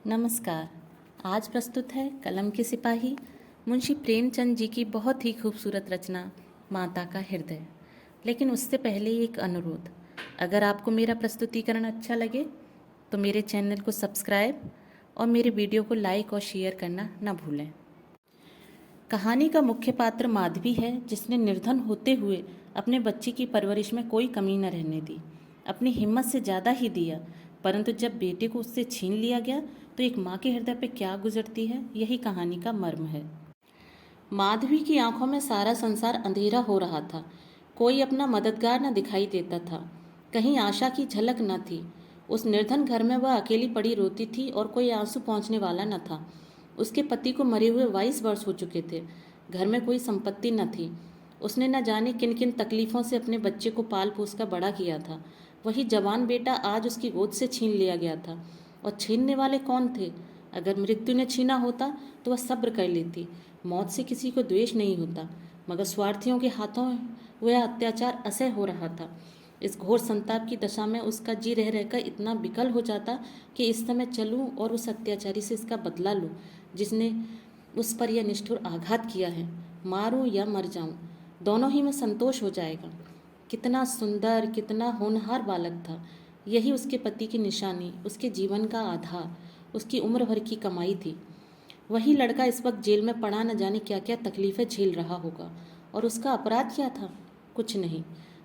नमस्कार। आज प्रस्तुत है कलम के सिपाही मुंशी प्रेमचंद जी की बहुत ही खूबसूरत रचना माता का हृदय। लेकिन उससे पहले एक अनुरोध, अगर आपको मेरा प्रस्तुतिकरण अच्छा लगे तो मेरे चैनल को सब्सक्राइब और मेरे वीडियो को लाइक और शेयर करना न भूलें। कहानी का मुख्य पात्र माधवी है, जिसने निर्धन होते हुए अपने बच्चे की परवरिश में कोई कमी न रहने दी। अपनी हिम्मत से ज़्यादा ही दिया, परंतु जब बेटे को उससे छीन लिया गया तो एक माँ के हृदय पे क्या गुजरती है, यही कहानी का मर्म है। माधवी की आंखों में सारा संसार अंधेरा हो रहा था। कोई अपना मददगार न दिखाई देता था, कहीं आशा की झलक न थी। उस निर्धन घर में वह अकेली पड़ी रोती थी और कोई आंसू पहुँचने वाला न था। उसके पति को मरे हुए 22 वर्ष हो चुके थे। घर में कोई संपत्ति न थी। उसने न जाने किन किन तकलीफ़ों से अपने बच्चे को पाल पोस कर बड़ा किया था। वही जवान बेटा आज उसकी गोद से छीन लिया गया था। और छीनने वाले कौन थे? अगर मृत्यु ने छीना होता तो वह सब्र कर लेती। मौत से किसी को द्वेष नहीं होता, मगर स्वार्थियों के हाथों वह अत्याचार असह्य हो रहा था। इस घोर संताप की दशा में उसका जी रह रहकर इतना विकल हो जाता कि इस समय चलूं और उस अत्याचारी से इसका बदला लूं जिसने उस पर यह निष्ठुर आघात किया है। मारूं या मर जाऊं, दोनों ही में संतोष हो जाएगा। कितना सुंदर, कितना होनहार बालक था। यही उसके पति की निशानी, उसके जीवन का आधार, उसकी उम्र भर की कमाई थी। वही लड़का इस वक्त जेल में पड़ा न जाने क्या क्या तकलीफ़ें झेल रहा होगा। और उसका अपराध क्या था? कुछ नहीं।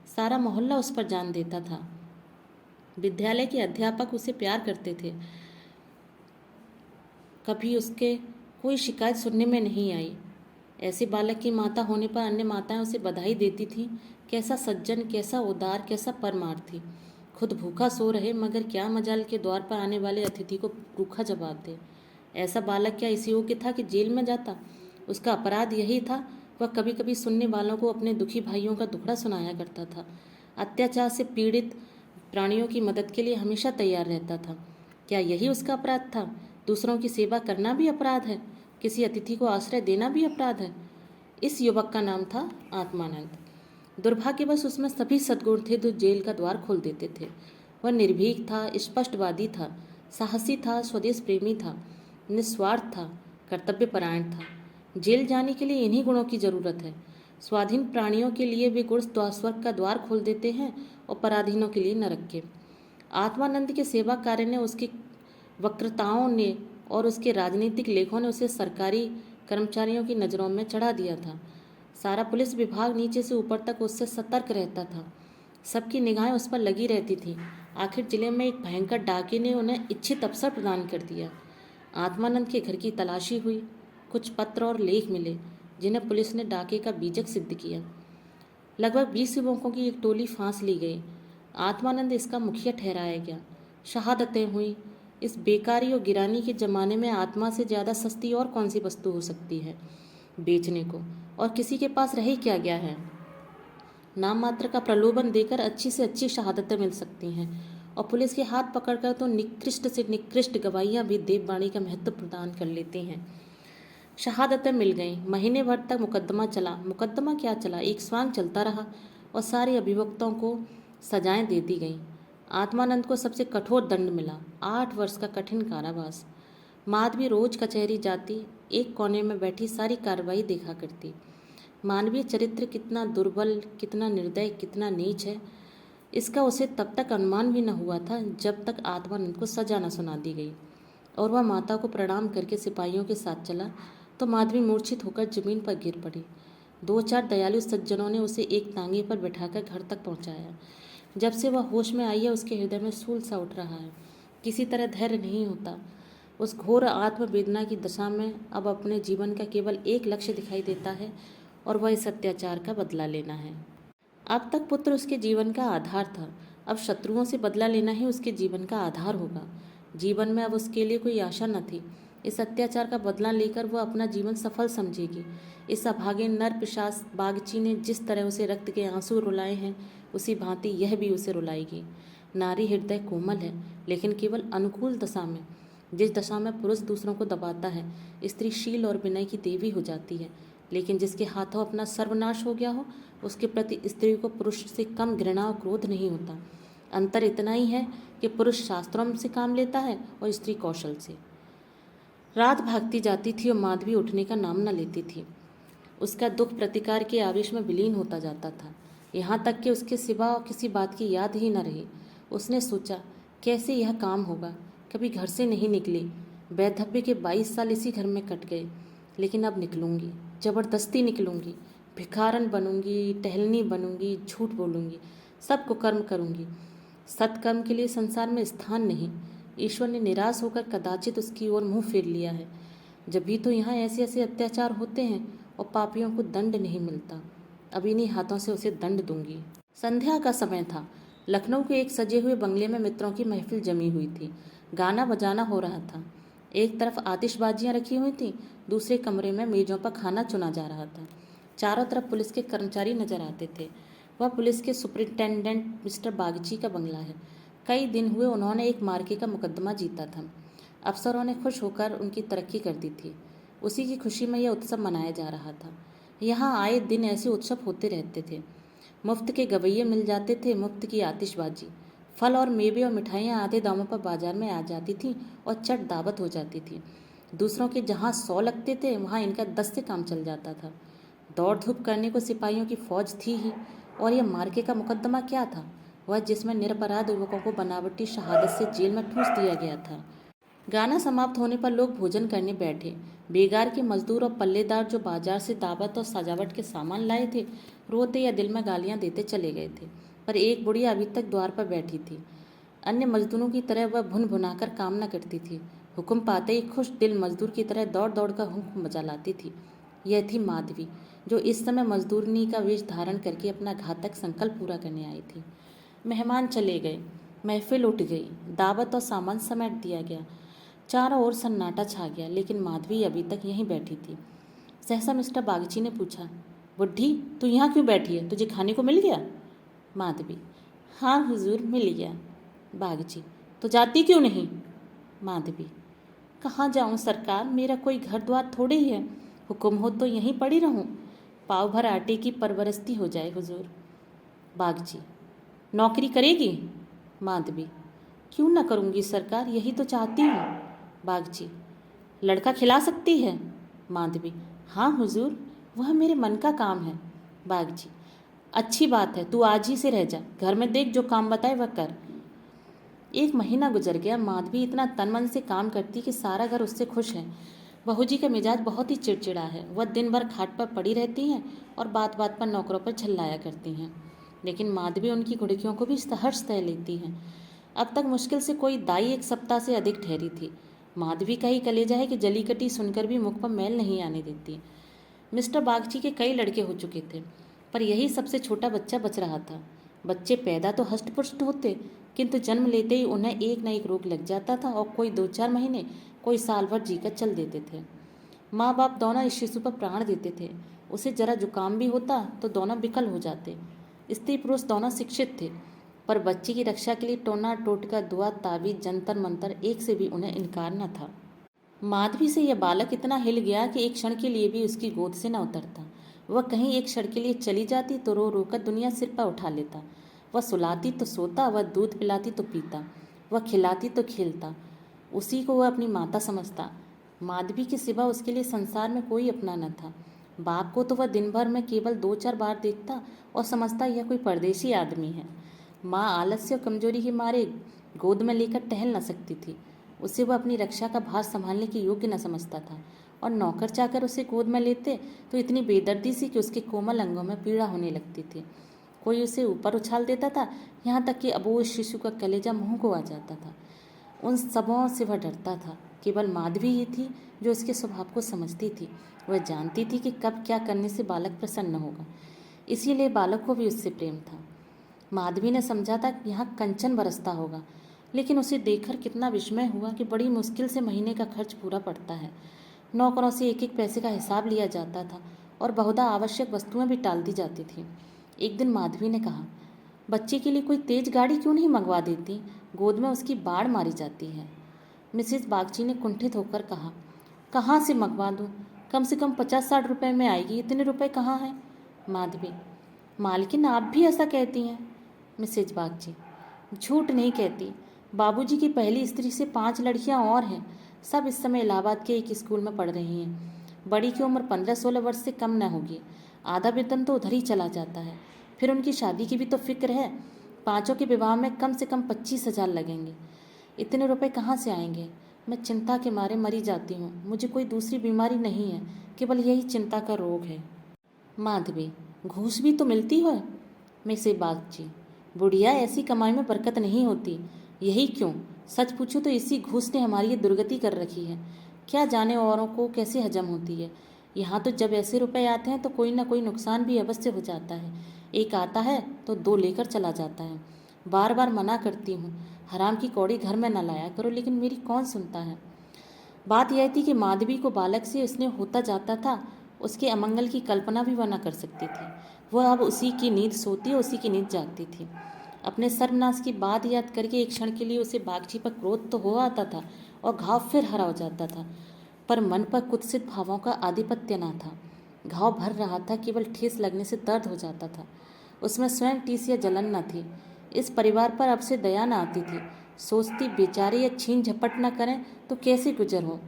सारा मोहल्ला उस पर जान देता था। विद्यालय के अध्यापक उसे प्यार करते थे। कभी उसके कोई शिकायत सुनने में नहीं आई। ऐसे बालक की माता होने पर अन्य माताएं उसे बधाई देती थीं। कैसा सज्जन, कैसा उदार, कैसा परमार्थी। खुद भूखा सो रहे, मगर क्या मजाल के द्वार पर आने वाले अतिथि को रूखा जवाब दे। ऐसा बालक क्या इसी योग्य था कि जेल में जाता? उसका अपराध यही था, वह कभी कभी सुनने वालों को अपने दुखी भाइयों का दुखड़ा सुनाया करता था। अत्याचार से पीड़ित प्राणियों की मदद के लिए हमेशा तैयार रहता था। क्या यही उसका अपराध था? दूसरों की सेवा करना भी अपराध है, किसी अतिथि को आश्रय देना भी अपराध है। इस युवक का नाम था आत्मानंद। दुर्भाग्यवश उसमें सभी सद्गुण थे जो जेल का द्वार खोल देते थे। वह निर्भीक था, स्पष्टवादी था, साहसी था, स्वदेश प्रेमी था, निस्वार्थ था, कर्तव्यपरायण था। जेल जाने के लिए इन्हीं गुणों की जरूरत है। स्वाधीन प्राणियों के लिए वे गुण स्वर्ग का द्वार खोल देते हैं और पराधीनों के लिए नरक के। आत्मानंद के सेवा कार्य ने, उसकी वक्रताओं ने और उसके राजनीतिक लेखों ने उसे सरकारी कर्मचारियों की नज़रों में चढ़ा दिया था। सारा पुलिस विभाग नीचे से ऊपर तक उससे सतर्क रहता था। सबकी निगाहें उस पर लगी रहती थी। आखिर जिले में एक भयंकर डाके ने उन्हें इच्छित अवसर प्रदान कर दिया। आत्मानंद के घर की तलाशी हुई। कुछ पत्र और लेख मिले जिन्हें पुलिस ने डाके का बीजक सिद्ध किया। लगभग 20 युवकों की एक टोली फांस ली गई। आत्मानंद इसका मुखिया ठहराया गया। शहादतें हुई। इस बेकारी और गिरानी के ज़माने में आत्मा से ज़्यादा सस्ती और कौन सी वस्तु हो सकती है बेचने को? और किसी के पास रह ही क्या गया है? नाम मात्र का प्रलोभन देकर अच्छी से अच्छी शहादतें मिल सकती हैं, और पुलिस के हाथ पकड़कर तो निकृष्ट से निकृष्ट गवाहियाँ भी देववाणी का महत्व प्रदान कर लेती हैं। शहादतें मिल गईं। महीने भर तक मुकदमा चला। मुकदमा क्या चला, एक स्वांग चलता रहा और सारे अभियुक्तों को सजाएं दे दी गईं। आत्मानंद को सबसे कठोर दंड मिला, 8 वर्ष का कठिन कारावास। माधवी रोज कचहरी जाती, एक कोने में बैठी सारी कार्रवाई देखा करती। मानवीय चरित्र कितना दुर्बल, कितना निर्दय, कितना नीच है, इसका उसे तब तक अनुमान भी न हुआ था जब तक आत्मानंद को सजा न सुना दी गई और वह माता को प्रणाम करके सिपाहियों के साथ चला तो माधवी मूर्छित होकर जमीन पर गिर पड़ी। 2-4 दयालु सज्जनों ने उसे एक तांगे पर बैठाकर घर तक पहुंचाया। जब से वह होश में आई है, उसके हृदय में सूल सा उठ रहा है। किसी तरह धैर्य नहीं होता। उस घोर आत्मवेदना की दशा में अब अपने जीवन का केवल एक लक्ष्य दिखाई देता है, और वह इस अत्याचार का बदला लेना है। अब तक पुत्र उसके जीवन का आधार था, अब शत्रुओं से बदला लेना ही उसके जीवन का आधार होगा। जीवन में अब उसके लिए कोई आशा न थी। इस अत्याचार का बदला लेकर वह अपना जीवन सफल समझेगी। इस अभागे नर पिशाच बागची ने जिस तरह उसे रक्त के आंसू रुलाए हैं, उसी भांति यह भी उसे रुलाएगी। नारी हृदय कोमल है, लेकिन केवल अनुकूल दशा में। जिस दशा में पुरुष दूसरों को दबाता है, स्त्री शील और विनय की देवी हो जाती है। लेकिन जिसके हाथों अपना सर्वनाश हो गया हो, उसके प्रति स्त्री को पुरुष से कम घृणा और क्रोध नहीं होता। अंतर इतना ही है कि पुरुष शास्त्रों से काम लेता है और स्त्री कौशल से। रात भागती जाती थी और माधवी उठने का नाम न लेती थी। उसका दुख प्रतिकार के आवेश में विलीन होता जाता था, यहाँ तक कि उसके सिवा और किसी बात की याद ही न रही। उसने सोचा, कैसे यह काम होगा। कभी घर से नहीं निकली। वैधव्य के 22 साल इसी घर में कट गए, लेकिन अब निकलूंगी, ज़बरदस्ती निकलूंगी। भिखारन बनूंगी, टहलनी बनूंगी, झूठ बोलूंगी, सब कुकर्म करूंगी। सत्कर्म के लिए संसार में स्थान नहीं। ईश्वर ने निराश होकर कदाचित उसकी ओर मुंह फेर लिया है। जब भी तो यहाँ ऐसे ऐसे अत्याचार होते हैं और पापियों को दंड नहीं मिलता। अब इन्हीं हाथों से उसे दंड दूंगी। संध्या का समय था। लखनऊ के एक सजे हुए बंगले में मित्रों की महफिल जमी हुई थी। गाना बजाना हो रहा था। एक तरफ आतिशबाजियां रखी हुई थीं, दूसरे कमरे में मेजों पर खाना चुना जा रहा था। चारों तरफ पुलिस के कर्मचारी नजर आते थे। वह पुलिस के सुपरिंटेंडेंट मिस्टर बागची का बंगला है। कई दिन हुए उन्होंने एक मार्के का मुकदमा जीता था। अफसरों ने खुश होकर उनकी तरक्की कर दी थी। उसी की खुशी में यह उत्सव मनाया जा रहा था। यहाँ आए दिन ऐसे उत्सव होते रहते थे। मुफ्त के गवैये मिल जाते थे, मुफ्त की आतिशबाजी, फल और मेवे और मिठाइयाँ आधे दामों पर बाजार में आ जाती थीं और चट दावत हो जाती थी। दूसरों के जहाँ 100 लगते थे, वहाँ इनका 10 से काम चल जाता था। दौड़ धूप करने को सिपाहियों की फौज थी ही। और यह मार्के का मुकदमा क्या था, वह जिसमें निरपराध युवकों को बनावटी शहादत से जेल में ठूंस दिया गया था। गाना समाप्त होने पर लोग भोजन करने बैठे। बेगार के मजदूर और पल्लेदार जो बाजार से दावत और सजावट के सामान लाए थे, रोते या दिल में गालियां देते चले गए थे। पर एक बुढ़िया अभी तक द्वार पर बैठी थी। अन्य मजदूरों की तरह वह भुन भुनाकर काम न करती थी। हुक्म पाते ही खुश दिल मजदूर की तरह दौड़ दौड़ कर हुक्म बजा लाती थी। यह थी माधवी, जो इस समय मजदूरनी का वेश धारण करके अपना घातक संकल्प पूरा करने आई थी। मेहमान चले गए, महफिल उठ गई, दावत और सामान समेट दिया गया। चारों ओर सन्नाटा छा गया, लेकिन माधवी अभी तक यहीं बैठी थी। सहसा मिस्टर बागची ने पूछा, बुढ़ी तू यहाँ क्यों बैठी है, तुझे खाने को मिल गया? माधवी, हाँ हुजूर मिल गया। बागची, तो जाती क्यों नहीं? माधवी, कहाँ जाऊँ सरकार, मेरा कोई घर द्वार थोड़े ही है। हुक्म हो तो यहीं पड़ी रहूँ। पाव भर आटे की परवरस्ती हो जाए हुजूर। बागची, नौकरी करेगी? माधवी, क्यों न करूँगी सरकार, यही तो चाहती हूँ। बागची, लड़का खिला सकती है? माधवी, हाँ हुजूर, वह मेरे मन का काम है। बागची, अच्छी बात है, तू आज ही से रह जा, घर में देख जो काम बताए वह कर। 1 महीना गुजर गया। माधवी इतना तन मन से काम करती कि सारा घर उससे खुश है। बहू जी का मिजाज बहुत ही चिड़चिड़ा है। वह दिन भर खाट पर पड़ी रहती हैं और बात बात पर नौकरों पर झल्लाया करती हैं, लेकिन माधवी उनकी घुड़कियों को भी सहर्ष सह लेती हैं। अब तक मुश्किल से कोई दाई 1 सप्ताह से अधिक ठहरी थी। माधवी का ही कलेजा है कि जली कटी सुनकर भी मुख पर मैल नहीं आने देती। मिस्टर बागची के कई लड़के हो चुके थे, पर यही सबसे छोटा बच्चा बच रहा था। बच्चे पैदा तो हष्ट-पुष्ट होते, किंतु जन्म लेते ही उन्हें एक न एक रोग लग जाता था और कोई 2-4 महीने, कोई साल भर जीकर चल देते थे। माँ बाप दोनों इस शिशु पर प्राण देते थे। उसे जरा जुकाम भी होता तो दोनों विकल हो जाते। स्त्री पुरुष दोनों शिक्षित थे, पर बच्चे की रक्षा के लिए टोना टोटका, दुआ तावीज, जंतर मंतर, एक से भी उन्हें इनकार न था। माधवी से यह बालक इतना हिल गया कि एक क्षण के लिए भी उसकी गोद से न उतरता। वह कहीं एक क्षण के लिए चली जाती तो रो रोकर दुनिया सिर पर उठा लेता। वह सुलाती तो सोता, वह दूध पिलाती तो पीता, वह खिलाती तो खेलता। उसी को वह अपनी माता समझता। माधवी के सिवा उसके लिए संसार में कोई अपना न था। बाप को तो वह दिन भर में केवल 2-4 बार देखता और समझता यह कोई परदेशी आदमी है। माँ आलस्य और कमजोरी के मारे गोद में लेकर टहल न सकती थी। उसे वह अपनी रक्षा का भार संभालने के योग्य न समझता था, और नौकर चाकर उसे गोद में लेते तो इतनी बेदर्दी सी कि उसके कोमल अंगों में पीड़ा होने लगती थी। कोई उसे ऊपर उछाल देता था, यहाँ तक कि अबोध शिशु का कलेजा मुंह को आ जाता था। उन सबों से वह डरता था। केवल माधवी ही थी जो उसके स्वभाव को समझती थी। वह जानती थी कि कब क्या करने से बालक प्रसन्न होगा, इसीलिए बालक को भी उससे प्रेम था। माधवी ने समझा था कि यहाँ कंचन बरसता होगा, लेकिन उसे देखकर कितना विस्मय हुआ कि बड़ी मुश्किल से महीने का खर्च पूरा पड़ता है। नौकरों से एक एक पैसे का हिसाब लिया जाता था और बहुधा आवश्यक वस्तुएं भी टाल दी जाती थी। एक दिन माधवी ने कहा, बच्चे के लिए कोई तेज गाड़ी क्यों नहीं मंगवा देती, गोद में उसकी बाढ़ मारी जाती है। मिसेस बागची ने कुंठित होकर कहा, कहाँ से मंगवा दूँ, कम से कम 50-60 रुपये में आएगी, इतने रुपए कहाँ हैं? माधवी, मालकिन आप भी ऐसा कहती हैं? मिसेज बागची, झूठ नहीं कहती। बाबूजी की पहली स्त्री से 5 लड़कियां और हैं। सब इस समय इलाहाबाद के एक स्कूल में पढ़ रही हैं। बड़ी की उम्र 15-16 वर्ष से कम न होगी। आधा वेतन तो उधर ही चला जाता है। फिर उनकी शादी की भी तो फिक्र है। पांचों के विवाह में कम से कम 25,000 लगेंगे। इतने रुपए कहाँ से आएंगे? मैं चिंता के मारे मरी जाती हूँ। मुझे कोई दूसरी बीमारी नहीं है, केवल यही चिंता का रोग है। माधवी, घूस भी तो मिलती है। मैं से बागची, बुढ़िया, ऐसी कमाई में बरकत नहीं होती। यही क्यों, सच पूछो तो इसी घूस ने हमारी ये दुर्गति कर रखी है। क्या जाने औरों को कैसे हजम होती है। यहाँ तो जब ऐसे रुपए आते हैं तो कोई ना कोई नुकसान भी अवश्य हो जाता है। एक आता है तो दो लेकर चला जाता है। बार बार मना करती हूँ, हराम की कौड़ी घर में न लाया करो, लेकिन मेरी कौन सुनता है। बात यह थी कि माधवी को बालक से उसने होता जाता था, उसके अमंगल की कल्पना भी वह न कर सकती थी। वह अब उसी की नींद सोती, उसी की नींद जागती थी। अपने सर्वनाश की बात याद करके एक क्षण के लिए उसे बागची पर क्रोध तो हो आता था और घाव फिर हरा हो जाता था, पर मन पर कुत्सित भावों का आधिपत्य न था। घाव भर रहा था, केवल ठेस लगने से दर्द हो जाता था। उसमें स्वयं टीस या जलन न थी। इस परिवार पर अब से दया न आती थी। सोचती, बेचारे या छीन झपट न करें तो कैसे गुजर हो।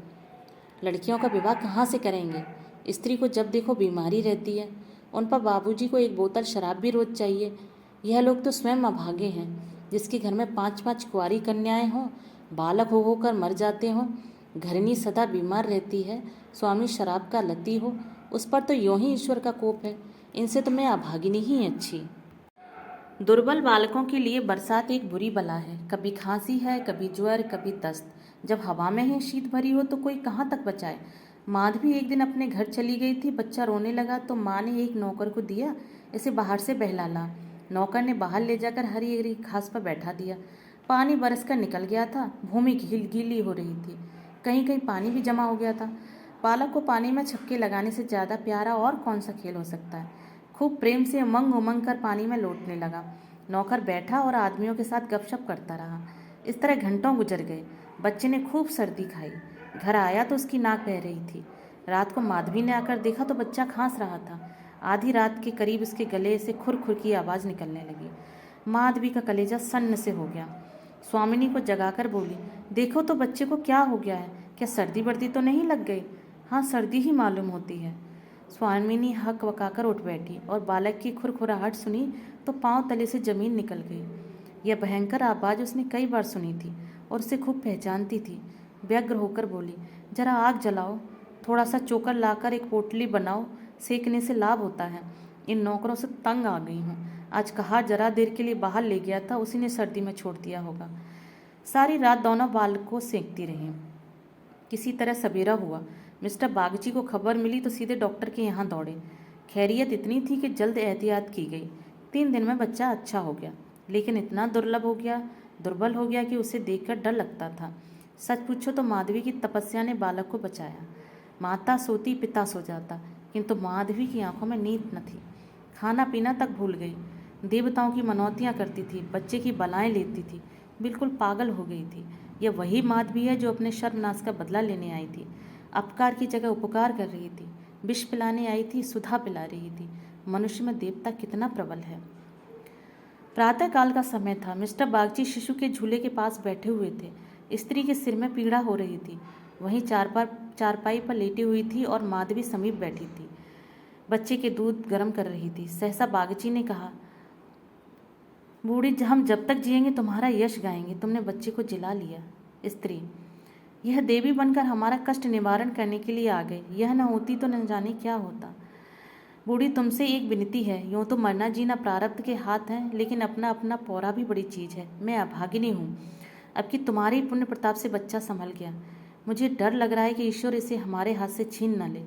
लड़कियों का विवाह कहाँ से करेंगे? स्त्री को जब देखो बीमारी रहती है। उन पर बाबूजी को एक बोतल शराब भी रोज चाहिए। यह लोग तो स्वयं अभागे हैं। जिसके घर में 5-5 कुंवारी कन्याएं हों, बालक हो होकर मर जाते हों, घरनी सदा बीमार रहती है, स्वामी शराब का लती हो, उस पर तो यूं ही ईश्वर का कोप है। इनसे तो मैं अभागिनी ही अच्छी। दुर्बल बालकों के लिए बरसात एक बुरी बला है। कभी खांसी है, कभी ज्वर, कभी दस्त। जब हवा में ही शीत भरी हो तो कोई कहाँ तक बचाए। माधवी एक दिन अपने घर चली गई थी। बच्चा रोने लगा तो माँ ने एक नौकर को दिया, इसे बाहर से बहला ला। नौकर ने बाहर ले जाकर हरी हरी घास पर बैठा दिया। पानी बरस कर निकल गया था। भूमि गीली हो रही थी, कहीं कहीं पानी भी जमा हो गया था। बालक को पानी में छक्के लगाने से ज़्यादा प्यारा और कौन सा खेल हो सकता है। खूब प्रेम से उमंग उमंग कर पानी में लौटने लगा। नौकर बैठा और आदमियों के साथ गपशप करता रहा। इस तरह घंटों गुजर गए। बच्चे ने खूब सर्दी खाई। घर आया तो उसकी नाक बह रही थी। रात को माधवी ने आकर देखा तो बच्चा खांस रहा था। आधी रात के करीब उसके गले से खुर खुर की आवाज़ निकलने लगी। माधवी का कलेजा सन्न से हो गया। स्वामिनी को जगाकर बोली, देखो तो बच्चे को क्या हो गया है? क्या सर्दी वर्दी तो नहीं लग गई? हाँ, सर्दी ही मालूम होती है। स्वामिनी हक वकाकर उठ बैठी और बालक की खुरखुराहट सुनी तो पांव तले से जमीन निकल गई। यह भयंकर आवाज़ उसने कई बार सुनी थी और उसे खूब पहचानती थी। व्यग्र होकर बोली, जरा आग जलाओ, थोड़ा सा चोकर लाकर एक पोटली बनाओ, सेकने से लाभ होता है। इन नौकरों से तंग आ गई हूँ। आज कहा जरा देर के लिए बाहर ले गया था, उसी ने सर्दी में छोड़ दिया होगा। सारी रात दोनों बालक को सेंकती रहीं। किसी तरह सवेरा हुआ। मिस्टर बागची को खबर मिली तो सीधे डॉक्टर के यहाँ दौड़े। खैरियत इतनी थी कि जल्द एहतियात की गई। 3 दिन में बच्चा अच्छा हो गया, लेकिन इतना दुर्बल हो गया कि उसे देखकर डर लगता था। सच पूछो तो माधवी की तपस्या ने बालक को बचाया। माता सोती, पिता सो जाता, किंतु माधवी की आंखों में नींद न थी। खाना पीना तक भूल गई। देवताओं की मनौतियाँ करती थी, बच्चे की बलाएं लेती थी, बिल्कुल पागल हो गई थी। यह वही माधवी है जो अपने सर्वनाश का बदला लेने आई थी। अपकार की जगह उपकार कर रही थी। विष पिलाने आई थी, सुधा पिला रही थी। मनुष्य में देवता कितना प्रबल है। प्रातःकाल का समय था। मिस्टर बागची शिशु के झूले के पास बैठे हुए थे। स्त्री के सिर में पीड़ा हो रही थी। वहीं चारपाई पर लेटी हुई थी और माधवी समीप बैठी थी, बच्चे के दूध गर्म कर रही थी। सहसा बागची ने कहा, बूढ़ी, हम जब तक जिएंगे तुम्हारा यश गाएंगे। तुमने बच्चे को जिला लिया। स्त्री, यह देवी बनकर हमारा कष्ट निवारण करने के लिए आ गई। यह न होती तो न जाने क्या होता। बूढ़ी, तुमसे एक विनती है। यूँ तो मरना जीना प्रारब्ध के हाथ है, लेकिन अपना अपना पौरा भी बड़ी चीज़ है। मैं अभागिनी हूँ। अब कि तुम्हारी पुण्य प्रताप से बच्चा संभल गया। मुझे डर लग रहा है कि ईश्वर इसे हमारे हाथ से छीन न ले।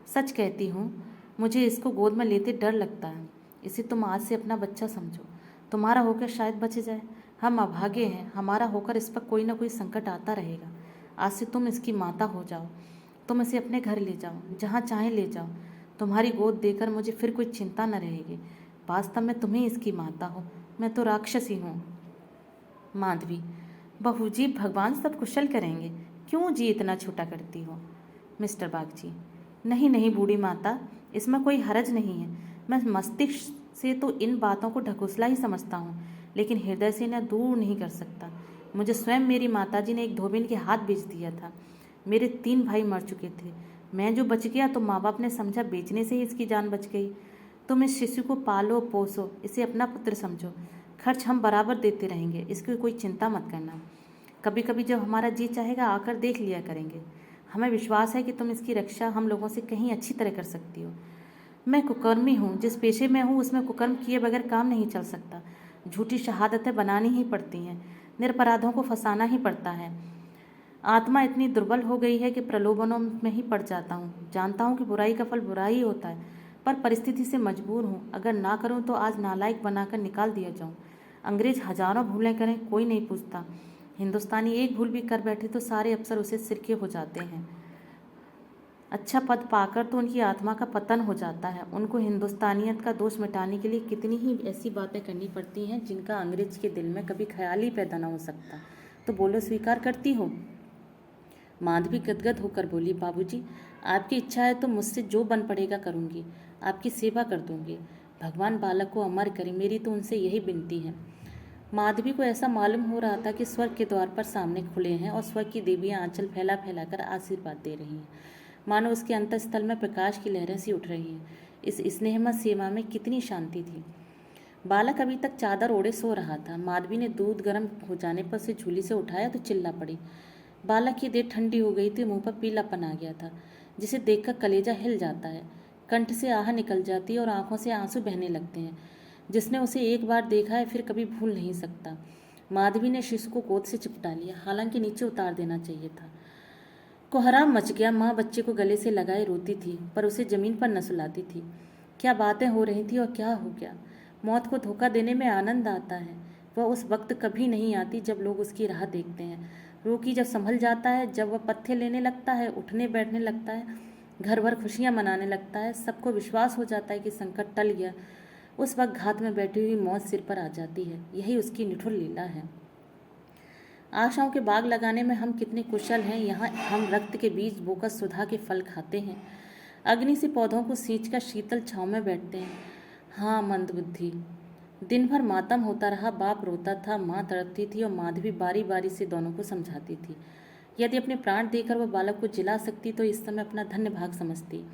सच कहती हूँ, मुझे इसको गोद में लेते डर लगता है। इसे तुम आज से अपना बच्चा समझो। तुम्हारा होकर शायद बच जाए। हम अभागे हैं, हमारा होकर इस पर कोई ना कोई संकट आता रहेगा। आज से तुम इसकी माता हो जाओ। तुम इसे अपने घर ले जाओ, जहाँ चाहे ले जाओ। तुम्हारी गोद देकर मुझे फिर कोई चिंता न रहेगी। वास्तव में तुम्हें इसकी माता हो, मैं तो राक्षसी हूँ। माधवी, बहू जी, भगवान सब कुशल करेंगे। क्यों जी इतना छोटा करती हो? मिस्टर बागची, नहीं नहीं बूढ़ी माता, इसमें कोई हरज नहीं है। मैं मस्तिष्क से तो इन बातों को ढकोसला ही समझता हूँ, लेकिन हृदय से इन्हें दूर नहीं कर सकता। मुझे स्वयं मेरी माताजी ने एक धोबिन के हाथ बेच दिया था। मेरे 3 भाई मर चुके थे। मैं जो बच गया तो माँ बाप ने समझा बेचने से ही इसकी जान बच गई। तुम इस शिशु को पालो पोसो, इसे अपना पुत्र समझो। खर्च हम बराबर देते रहेंगे, इसकी कोई चिंता मत करना। कभी कभी जब हमारा जी चाहेगा आकर देख लिया करेंगे। हमें विश्वास है कि तुम इसकी रक्षा हम लोगों से कहीं अच्छी तरह कर सकती हो। मैं कुकर्मी हूँ, जिस पेशे में हूँ उसमें कुकर्म किए बगैर काम नहीं चल सकता। झूठी शहादतें बनानी ही पड़ती हैं, निरपराधों को फंसाना ही पड़ता है। आत्मा इतनी दुर्बल हो गई है कि प्रलोभनों में ही पड़ जाता हूँ। जानता हूँ कि बुराई का फल बुरा ही होता है, पर परिस्थिति से मजबूर हूँ। अगर ना करूँ तो आज नालायक बनाकर निकाल दिया जाऊँ। अंग्रेज हजारों भूलें करें, कोई नहीं पूछता। हिंदुस्तानी एक भूल भी कर बैठे तो सारे अफसर उसे सिर के हो जाते हैं। अच्छा पद पाकर तो उनकी आत्मा का पतन हो जाता है। उनको हिंदुस्तानियत का दोष मिटाने के लिए कितनी ही ऐसी बातें करनी पड़ती हैं जिनका अंग्रेज के दिल में कभी ख्याल ही पैदा ना हो सकता। तो बोलो, स्वीकार करती हो? माधवी गदगद होकर बोली, बाबूजी, आपकी इच्छा है तो मुझसे जो बन पड़ेगा करूँगी। आपकी सेवा कर दूँगी। भगवान बालक को अमर करे, मेरी तो उनसे यही विनती है। माधवी को ऐसा मालूम हो रहा था कि स्वर्ग के द्वार पर सामने खुले हैं और स्वर्ग की देवियां आंचल फैला फैला कर आशीर्वाद दे रही हैं। मानो उसके अंतस्थल में प्रकाश की लहरें सी उठ रही हैं। इस स्नेहमय सेवा में कितनी शांति थी। बालक अभी तक चादर ओढ़े सो रहा था। माधवी ने दूध गर्म हो जाने पर उसे झूली से उठाया तो चिल्ला पड़ी। बालक की देह ठंडी हो गई थी, मुंह पर पीलापन आ गया था, जिसे देखकर कलेजा हिल जाता है। कंठ से आह निकल जाती है और आंखों से आंसू बहने लगते हैं। जिसने उसे एक बार देखा है फिर कभी भूल नहीं सकता। माधवी ने शिशु को गोद से चिपटा लिया, हालांकि नीचे उतार देना चाहिए था। कोहराम मच गया। माँ बच्चे को गले से लगाए रोती थी, पर उसे जमीन पर न सुलाती थी। क्या बातें हो रही थी और क्या हो गया। मौत को धोखा देने में आनंद आता है। वह उस वक्त कभी नहीं आती जब लोग उसकी राह देखते हैं। रोगी जब संभल जाता है, जब वह पत्ते लेने लगता है, उठने बैठने लगता है, घर भर खुशियाँ मनाने लगता है, सबको विश्वास हो जाता है कि संकट टल गया, उस वक्त घात में बैठी हुई मौत सिर पर आ जाती है। यही उसकी निठुर लीला है। आशाओं के बाग लगाने में हम कितने कुशल हैं। यहाँ हम रक्त के बीज बोकर सुधा के फल खाते हैं। अग्नि से पौधों को सींचकर शीतल छाँव में बैठते हैं। हाँ मंदबुद्धि। दिन भर मातम होता रहा। बाप रोता था, माँ तड़पती थी और माधवी बारी बारी से दोनों को समझाती थी। यदि अपने प्राण देकर वह बालक को जिला सकती तो इस समय अपना धन्य भाग समझती।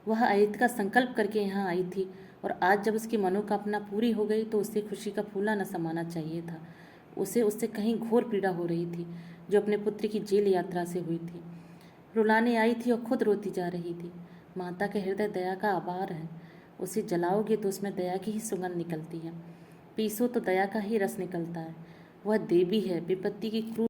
वह अहित का संकल्प करके यहाँ आई थी और आज जब उसकी मनोकामना पूरी हो गई तो उसे खुशी का फूला न समाना चाहिए था। उसे उससे कहीं घोर पीड़ा हो रही थी, जो अपने पुत्र की जेल यात्रा से हुई थी। रुलाने आई थी और खुद रोती जा रही थी। माता के हृदय दया का आभार है। उसे जलाओगे तो उसमें दया की ही सुगंध निकलती है, पीसो तो दया का ही रस निकलता है। वह देवी है, विपत्ति की क्रूर